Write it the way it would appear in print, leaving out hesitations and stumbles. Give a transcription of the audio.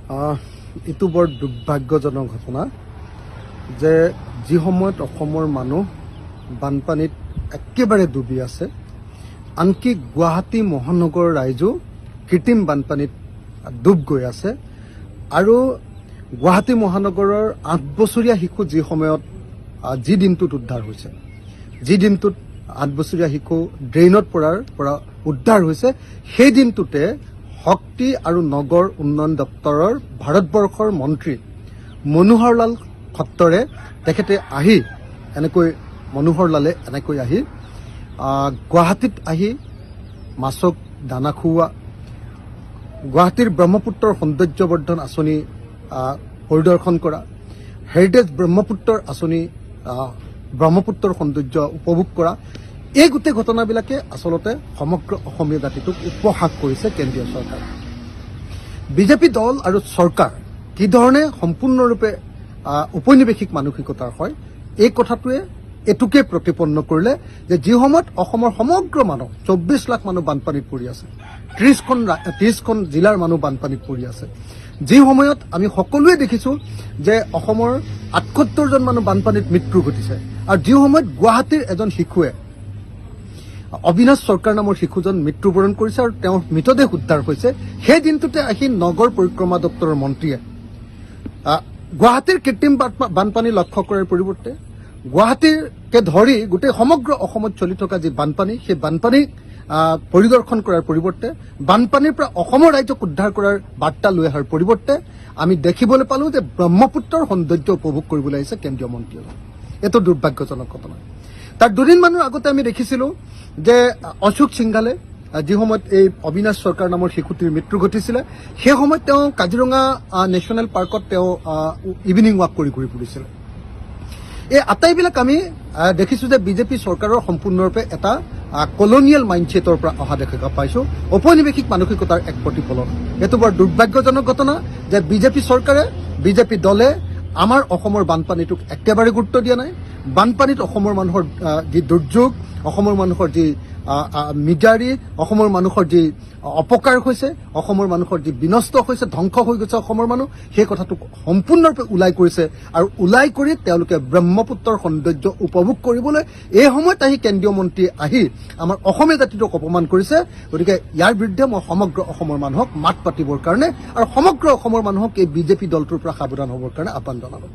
এইটো বৰ দুৰ্ভাগ্যজনক ঘটনা যে যি সময়ত অসমৰ মানুহ বানপানীত একেবাৰে ডুবি আছে, আনকি গুৱাহাটী মহানগৰ ৰাইজো কৃত্ৰিম বানপানীত ডুব গৈ আছে আৰু গুৱাহাটী মহানগৰৰ 8 বছৰীয়া শিশু যি সময়ত যি দিনটোত উদ্ধাৰ হৈছে, যি দিনটোত 8 বছৰীয়া শিশু ড্ৰেইনত পৰা উদ্ধাৰ হৈছে, সেই দিনটোতে শক্তি আৰু নগৰ উন্নয়ন দপ্তৰৰ ভাৰতবৰ্ষৰ মন্ত্ৰী মনোহৰ লাল খট্টৰে তেখেতে আহি মনোহৰ লালে এনেকৈ আহি গুৱাহাটীত আহি মাছক দানা খুওৱা, গুৱাহাটীৰ ব্ৰহ্মপুত্ৰৰ সৌন্দৰ্যবৰ্ধন আঁচনি পৰিদৰ্শন কৰা, হেৰিটেজ ব্ৰহ্মপুত্ৰৰ আঁচনি ব্ৰহ্মপুত্ৰৰ সৌন্দৰ্য উপভোগ কৰা, এই গোটেই ঘটনাবিলাকে আচলতে সমগ্ৰ অসমীয়া জাতিটোক উপহাস কৰিছে কেন্দ্ৰীয় চৰকাৰ। বিজেপি দল আৰু চৰকাৰ কি ধৰণে সম্পূৰ্ণৰূপে ঔপনিৱেশিক মানসিকতাৰ হয়, এই কথাটোৱে এটুকে প্ৰতিপন্ন কৰিলে যে যি সময়ত অসমৰ সমগ্ৰ মানুহ 24 লাখ মানুহ বানপানীত পৰি আছে, 30খন জিলাৰ মানুহ বানপানীত পৰি আছে, যি সময়ত আমি সকলোৱে দেখিছো যে অসমৰ 78 জন মানুহ বানপানীত মৃত্যু ঘটিছে, আৰু যি সময়ত গুৱাহাটীৰ এজন শিশুৱে অবিনাশ চৰকাৰ নামৰ শিশুজন মৃত্যুবৰণ কৰিছে আৰু তেওঁৰ মৃতদেহ উদ্ধাৰ হৈছে, সেই দিনটোতে আহি নগৰ পৰিক্ৰমা দপ্তৰৰ মন্ত্ৰীয়ে গুৱাহাটীৰ কৃত্ৰিম বানপানী লক্ষ্য কৰাৰ পৰিৱৰ্তে গুৱাহাটীকে ধৰি গোটেই সমগ্ৰ অসমত চলি থকা যি বানপানী, সেই বানপানী পৰিদৰ্শন কৰাৰ পৰিৱৰ্তে, বানপানীৰ পৰা অসমৰ ৰাইজক উদ্ধাৰ কৰাৰ বাৰ্তা লৈ অহাৰ পৰিৱৰ্তে আমি দেখিবলৈ পালো যে ব্ৰহ্মপুত্ৰৰ সৌন্দৰ্য উপভোগ কৰিবলৈ আহিছে কেন্দ্ৰীয় মন্ত্ৰীয়ে। এইটো দুৰ্ভাগ্যজনক ঘটনা। তাৰ দুদিনমানৰ আগতে আমি দেখিছিলো যে অশোক সিংঘালে যি সময়ত এই অবিনাশ চৰকাৰ নামৰ শিশুটিৰ মৃত্যু ঘটিছিলে, সেই সময়ত তেওঁ কাজিৰঙা নেশ্যনেল পাৰ্কত তেওঁ ইভিনিং ৱাক কৰি ঘূৰি ফুৰিছিলে। এই আটাইবিলাক আমি দেখিছো যে বিজেপি চৰকাৰৰ সম্পূৰ্ণৰূপে এটা কলনিয়েল মাইণ্ডছেটৰ পৰা অহা দেখা পাইছো, ঔপনিৱেশিক মানসিকতাৰ এক প্ৰতিফলন। এইটো বৰ দুৰ্ভাগ্যজনক ঘটনা যে বিজেপি চৰকাৰে, বিজেপি দলে আমাৰ অসমৰ বানপানীটোক একেবাৰে গুৰুত্ব দিয়া নাই। বানপানীত অসমৰ মানুহৰ যি দুৰ্যোগ, অসমৰ মানুহৰ যি মিজাৰি, অসমৰ মানুহৰ যি অপকাৰ হৈছে, অসমৰ মানুহৰ যি বিনষ্ট হৈছে, ধ্বংস হৈ গৈছে অসমৰ মানুহ, সেই কথাটোক সম্পূৰ্ণৰূপে ওলাই কৰিছে আৰু ওলাই কৰি তেওঁলোকে ব্ৰহ্মপুত্ৰৰ সৌন্দৰ্য উপভোগ কৰিবলৈ এই সময়ত আহি কেন্দ্ৰীয় মন্ত্ৰী আহি আমাৰ অসমীয়া জাতিটোক অপমান কৰিছে। গতিকে ইয়াৰ বিৰুদ্ধে মই সমগ্ৰ অসমৰ মানুহক মাত পাতিবৰ কাৰণে আৰু সমগ্ৰ অসমৰ মানুহক এই বিজেপি দলটোৰ পৰা সাৱধান হ'বৰ কাৰণে আহ্বান জনালোঁ।